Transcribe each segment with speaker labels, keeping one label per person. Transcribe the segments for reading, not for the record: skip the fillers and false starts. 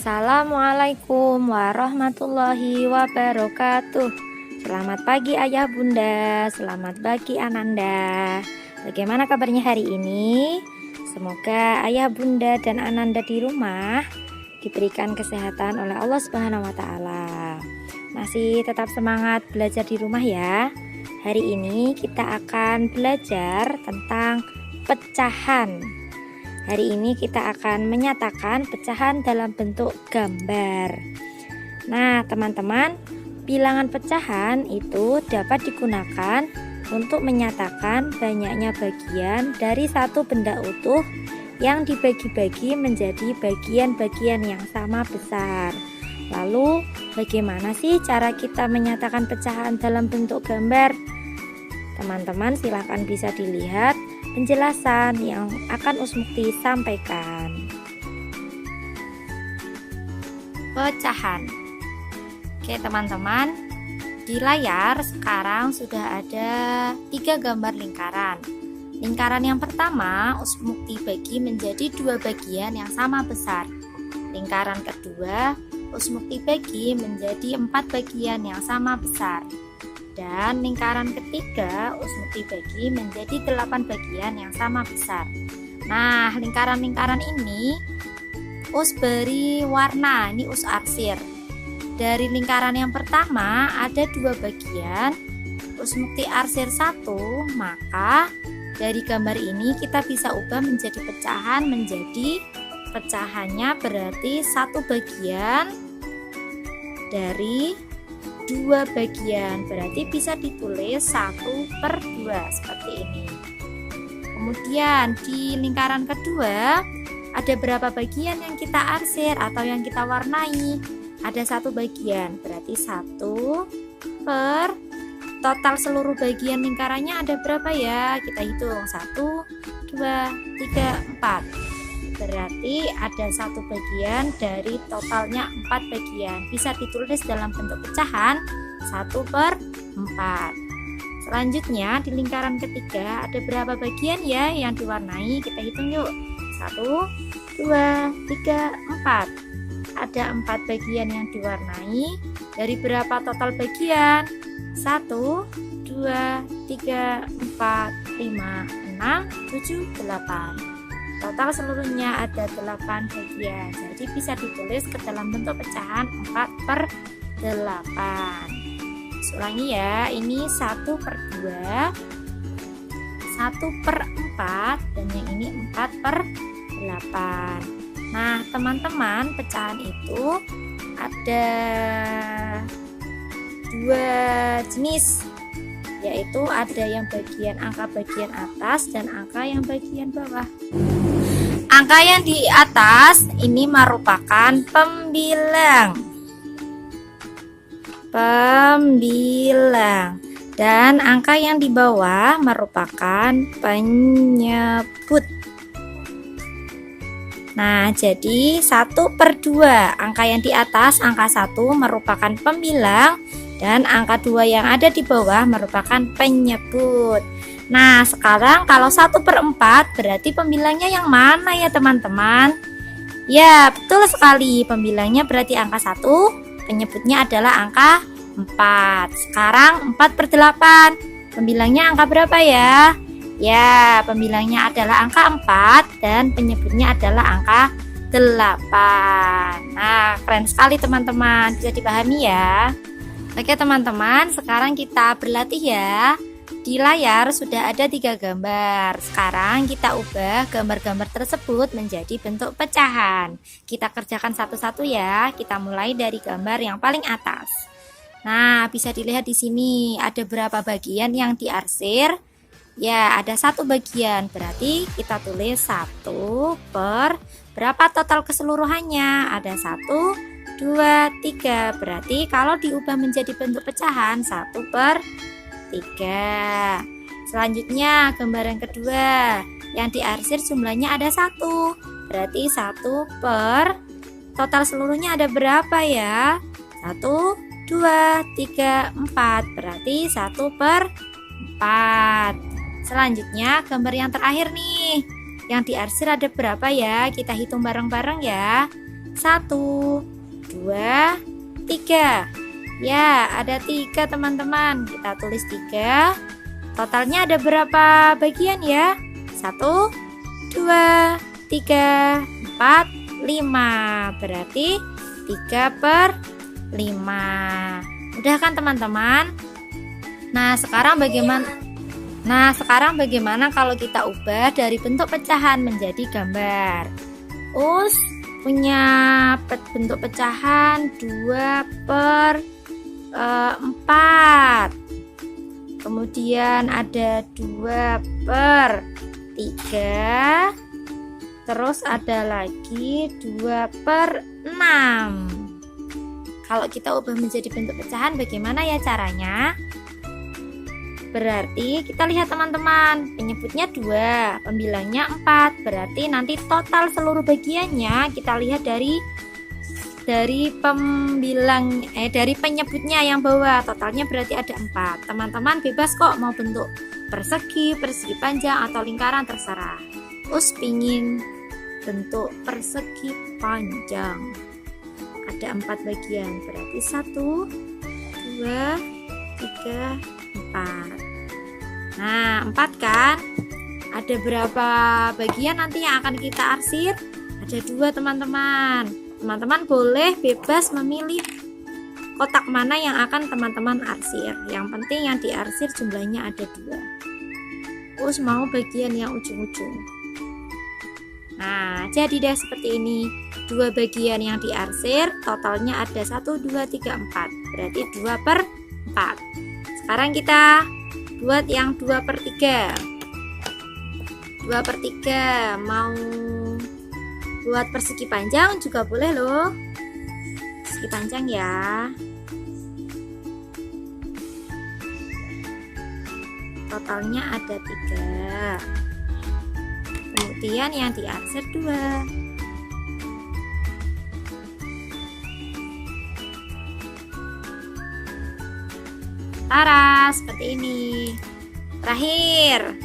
Speaker 1: Assalamualaikum warahmatullahi wabarakatuh. Selamat pagi ayah bunda, selamat pagi Ananda. Bagaimana kabarnya hari ini? Semoga ayah bunda dan Ananda di rumah diberikan kesehatan oleh Allah Subhanahu wa taala. Masih tetap semangat belajar di rumah ya. Hari ini kita akan belajar tentang pecahan. Hari ini kita akan menyatakan pecahan dalam bentuk gambar. Nah, teman-teman, bilangan pecahan itu dapat digunakan untuk menyatakan banyaknya bagian dari satu benda utuh yang dibagi-bagi menjadi bagian-bagian yang sama besar. Lalu, bagaimana sih cara kita menyatakan pecahan dalam bentuk gambar? Teman-teman silahkan bisa dilihat penjelasan yang akan Usmukti sampaikan. Pecahan. Oke teman-teman, di layar sekarang sudah ada 3 gambar lingkaran. Lingkaran yang pertama Usmukti bagi menjadi 2 bagian yang sama besar. Lingkaran kedua Usmukti bagi menjadi 4 bagian yang sama besar. Dan lingkaran ketiga Usmukti bagi menjadi 8 bagian yang sama besar. Nah, lingkaran-lingkaran ini Us beri warna, ini Us arsir. Dari lingkaran yang pertama ada 2 bagian, Usmukti arsir 1, maka dari gambar ini kita bisa ubah menjadi pecahan, menjadi pecahannya berarti 1 bagian dari 2 bagian, berarti bisa ditulis 1/2 seperti ini. Kemudian di lingkaran kedua ada berapa bagian yang kita arsir atau yang kita warnai? Ada 1 bagian, berarti 1 per total seluruh bagian lingkarannya ada berapa ya? Kita hitung 1, 2, 3, 4. Berarti ada 1 bagian dari totalnya 4 bagian. Bisa ditulis dalam bentuk pecahan 1/4. Selanjutnya di lingkaran ketiga ada berapa bagian ya yang diwarnai? Kita hitung yuk. 1, 2, 3, 4. Ada 4 bagian yang diwarnai. Dari berapa total bagian? 1, 2, 3, 4, 5, 6, 7, 8. Total seluruhnya ada 8 bagian. Jadi bisa ditulis ke dalam bentuk pecahan 4/8. Ulangi ya, ini 1/2, 1/4, dan yang ini 4/8. Nah teman-teman, pecahan itu ada 2 jenis, yaitu ada yang bagian angka bagian atas dan angka yang bagian bawah. Angka yang di atas ini merupakan pembilang, dan angka yang di bawah merupakan penyebut. Nah, jadi 1/2, angka yang di atas, angka 1 merupakan pembilang, dan angka 2 yang ada di bawah merupakan penyebut. Nah, sekarang kalau 1/4 berarti pembilangnya yang mana ya teman-teman? Ya, betul sekali, pembilangnya berarti angka 1, penyebutnya adalah angka 4. Sekarang 4/8, pembilangnya angka berapa ya? Ya, pembilangnya adalah angka 4 dan penyebutnya adalah angka 8. Nah, keren sekali teman-teman, bisa dipahami ya. Oke teman-teman, sekarang kita berlatih ya. Di layar sudah ada 3 gambar. Sekarang kita ubah gambar-gambar tersebut menjadi bentuk pecahan. Kita kerjakan satu-satu ya. Kita mulai dari gambar yang paling atas. Nah, bisa dilihat di sini ada berapa bagian yang diarsir? Ya, ada 1 bagian. Berarti kita tulis 1 per berapa total keseluruhannya? Ada 1, 2, 3. Berarti kalau diubah menjadi bentuk pecahan 1/3. Selanjutnya gambar yang kedua, yang diarsir jumlahnya ada 1. Berarti 1 per total seluruhnya ada berapa ya? 1, 2, 3, 4. Berarti 1/4. Selanjutnya gambar yang terakhir nih, yang diarsir ada berapa ya? Kita hitung bareng-bareng ya. 1, 2, 3. Ya, ada 3 teman-teman. Kita tulis 3. Totalnya ada berapa bagian ya? 1, 2, 3, 4, 5. Berarti 3/5. Udah kan teman-teman? Nah, sekarang bagaimana kalau kita ubah dari bentuk pecahan menjadi gambar? Us punya bentuk pecahan 2/4. Kemudian ada 2/3. Terus ada lagi 2/6. Kalau kita ubah menjadi bentuk pecahan bagaimana ya caranya? Berarti kita lihat teman-teman, penyebutnya 2, pembilangnya 4. Berarti nanti total seluruh bagiannya kita lihat dari penyebutnya yang bawah. Totalnya berarti ada 4. Teman-teman bebas kok mau bentuk persegi panjang atau lingkaran, terserah. Us pingin bentuk persegi panjang. Ada 4 bagian, berarti 1, 2, 3, 4. Nah, 4 kan? Ada berapa bagian nanti yang akan kita arsir? Ada 2 teman-teman. Teman-teman boleh bebas memilih kotak mana yang akan teman-teman arsir. Yang penting yang diarsir jumlahnya ada 2. Us mau bagian yang ujung-ujung. Nah, jadi deh seperti ini. 2 bagian yang diarsir, totalnya ada 1, 2, 3, 4. Berarti 2/4. Sekarang kita buat yang 2/3. 2/3 mau buat persegi panjang juga boleh loh. Persegi panjang ya. Totalnya ada 3. Kemudian yang diarsir 2. Tara, seperti ini. Terakhir,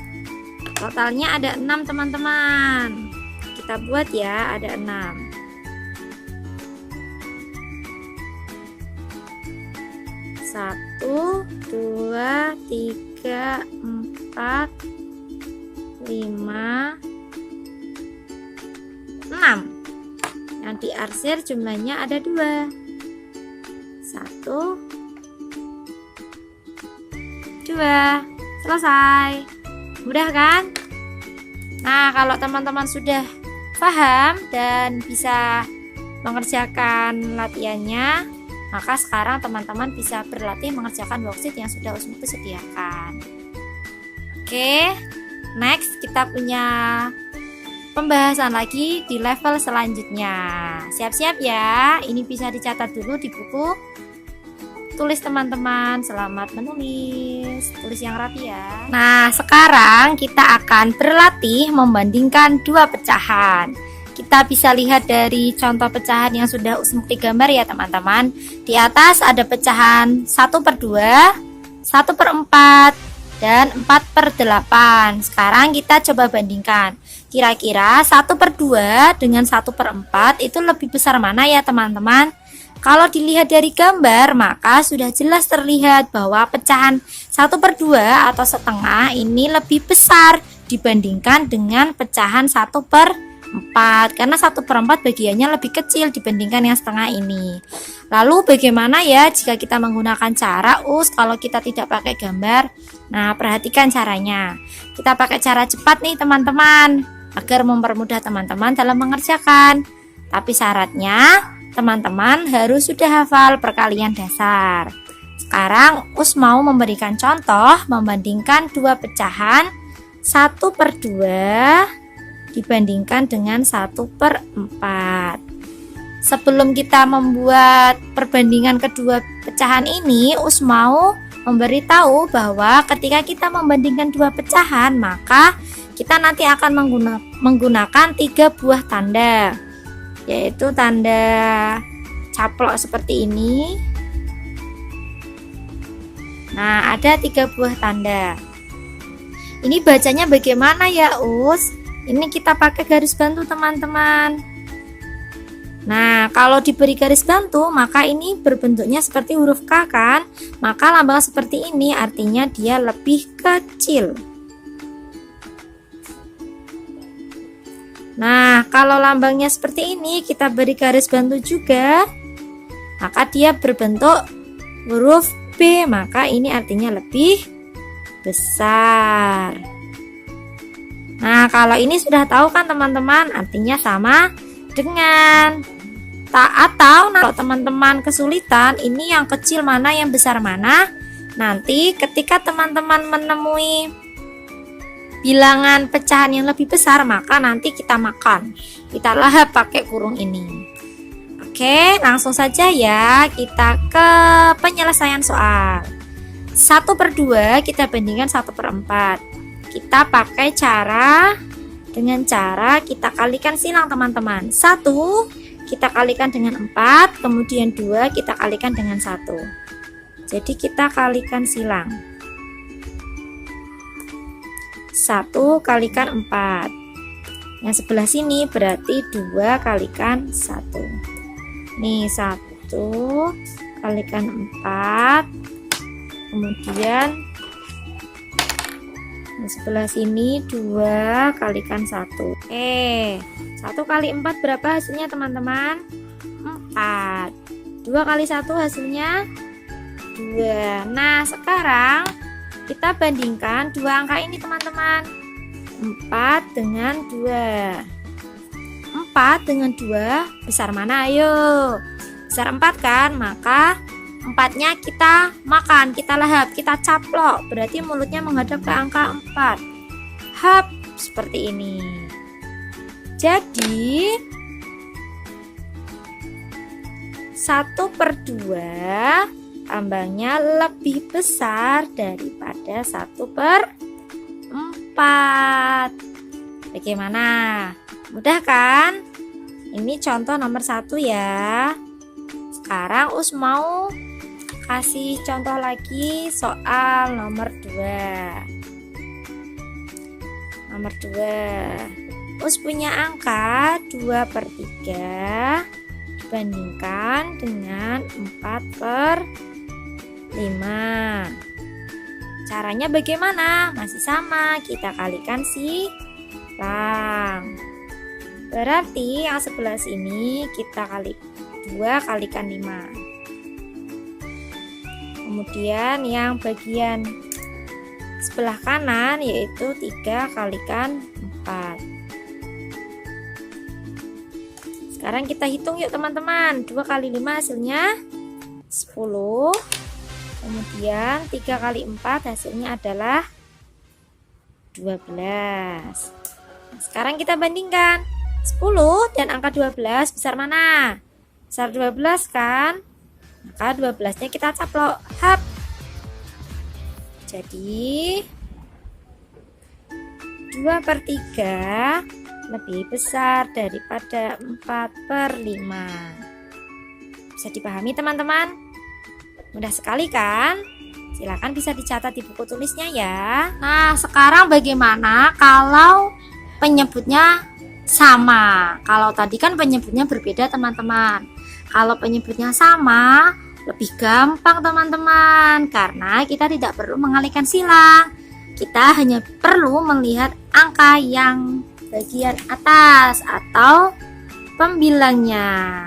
Speaker 1: totalnya ada 6 teman-teman. Kita buat ya, ada 6. 1, 2, 3, 4, 5, 6. Yang diarsir jumlahnya ada 2. 1, 2. Selesai. Mudah kan? Nah, kalau teman-teman sudah paham dan bisa mengerjakan latihannya, maka sekarang teman-teman bisa berlatih mengerjakan worksheet yang sudah Usmuku sediakan. Oke, next kita punya pembahasan lagi di level selanjutnya. Siap-siap ya. Ini bisa dicatat dulu di buku. Tulis teman-teman, selamat menulis. Tulis yang rapi ya. Nah, sekarang kita akan berlatih membandingkan 2 pecahan. Kita bisa lihat dari contoh pecahan yang sudah Usmukti gambar ya teman-teman. Di atas ada pecahan 1/2, 1/4, dan 4/8. Sekarang kita coba bandingkan. Kira-kira 1/2 dengan 1/4 itu lebih besar mana ya teman-teman? Kalau dilihat dari gambar, maka sudah jelas terlihat bahwa pecahan 1/2 atau setengah ini lebih besar dibandingkan dengan pecahan 1/4, karena 1/4 bagiannya lebih kecil dibandingkan yang setengah ini. Lalu bagaimana ya jika kita menggunakan cara kalau kita tidak pakai gambar? Nah, perhatikan caranya. Kita pakai cara cepat nih teman-teman, agar mempermudah teman-teman dalam mengerjakan. Tapi syaratnya teman-teman harus sudah hafal perkalian dasar. Sekarang mau memberikan contoh membandingkan 2 pecahan 1/2 dibandingkan dengan 1/4. Sebelum kita membuat perbandingan kedua pecahan ini, mau memberitahu bahwa ketika kita membandingkan 2 pecahan, maka kita nanti akan menggunakan 3 buah tanda, yaitu tanda caplok seperti ini. Nah, ada 3 buah tanda. Ini bacanya bagaimana ya Ini kita pakai garis bantu teman-teman. Nah, kalau diberi garis bantu, maka ini berbentuknya seperti huruf K kan? Maka lambang seperti ini artinya dia lebih kecil. Nah, kalau lambangnya seperti ini, kita beri garis bantu juga, maka dia berbentuk huruf B, maka ini artinya lebih besar. Nah, kalau ini sudah tahu kan teman-teman, artinya sama dengan atau kalau teman-teman kesulitan ini yang kecil mana yang besar mana, nanti ketika teman-teman menemui bilangan pecahan yang lebih besar, maka nanti kita makan, kita lahap pakai kurung ini. Oke, langsung saja ya kita ke penyelesaian soal. 1/2 kita bandingkan 1/4. Kita pakai dengan cara kita kalikan silang teman-teman. 1 kita kalikan dengan 4, kemudian 2 kita kalikan dengan 1. Jadi kita kalikan silang. 1 kalikan 4. Yang sebelah sini berarti 2 kalikan 1. Nih 1 kalikan 4. Kemudian yang sebelah sini 2 kalikan 1. 1 kali 4 berapa hasilnya teman-teman? 4. 2 kali 1 hasilnya 2. Nah, sekarang kita bandingkan dua angka ini teman-teman. 4 dengan 2. 4 dengan 2 besar mana? Ayo. Besar 4 kan? Maka 4-nya kita makan, kita lahap, kita caplok. Berarti mulutnya menghadap ke angka 4. Hap, seperti ini. Jadi 1/2 lambangnya lebih besar daripada 1/4. Bagaimana? Mudah kan? Ini contoh nomor 1 ya. Sekarang Us mau kasih contoh lagi soal nomor 2. Nomor 2. Us punya angka 2/3 dibandingkan dengan 4/5. Caranya bagaimana? Masih sama, kita kalikan silang. Berarti yang sebelah sini kita kali 2 kalikan 5. Kemudian yang bagian sebelah kanan yaitu 3 kalikan 4. Sekarang kita hitung yuk teman-teman. 2 kali 5 hasilnya 10. Kemudian 3 kali 4 hasilnya adalah 12. Nah, sekarang kita bandingkan 10 dan angka 12 besar mana? Besar 12 kan? Maka 12-nya kita caplok. Hap. Jadi 2/3 lebih besar daripada 4/5. Bisa dipahami teman-teman? Mudah sekali kan? Silakan bisa dicatat di buku tulisnya ya. Nah, sekarang bagaimana kalau penyebutnya sama? Kalau tadi kan penyebutnya berbeda teman-teman. Kalau penyebutnya sama, lebih gampang teman-teman, karena kita tidak perlu mengalihkan silang. Kita hanya perlu melihat angka yang bagian atas atau pembilangnya.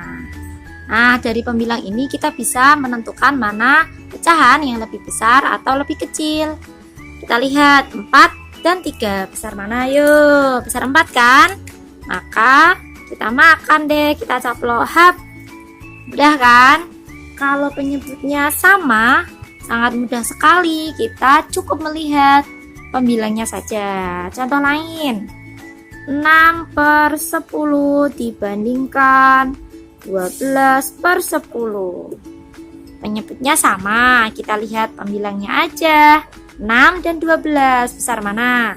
Speaker 1: Nah, dari pembilang ini kita bisa menentukan mana pecahan yang lebih besar atau lebih kecil. Kita lihat 4 dan 3 besar mana? Yuk, besar 4 kan? Maka kita makan deh, kita caplok. Hap. Mudah kan? Kalau penyebutnya sama, sangat mudah sekali. Kita cukup melihat pembilangnya saja. Contoh lain, 6/10 dibandingkan 12/10. Penyebutnya sama, kita lihat pembilangnya aja. 6 dan 12 besar mana?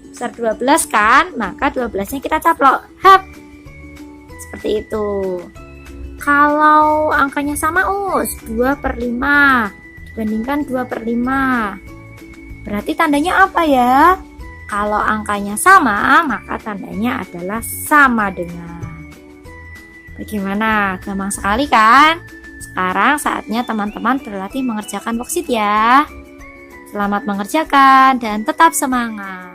Speaker 1: Besar 12 kan? Maka 12-nya kita caplok. Hap. Seperti itu. Kalau angkanya sama 2/5 dibandingkan 2/5. Berarti tandanya apa ya? Kalau angkanya sama, maka tandanya adalah sama dengan. Bagaimana? Gampang sekali kan? Sekarang saatnya teman-teman berlatih mengerjakan worksheet ya. Selamat mengerjakan dan tetap semangat.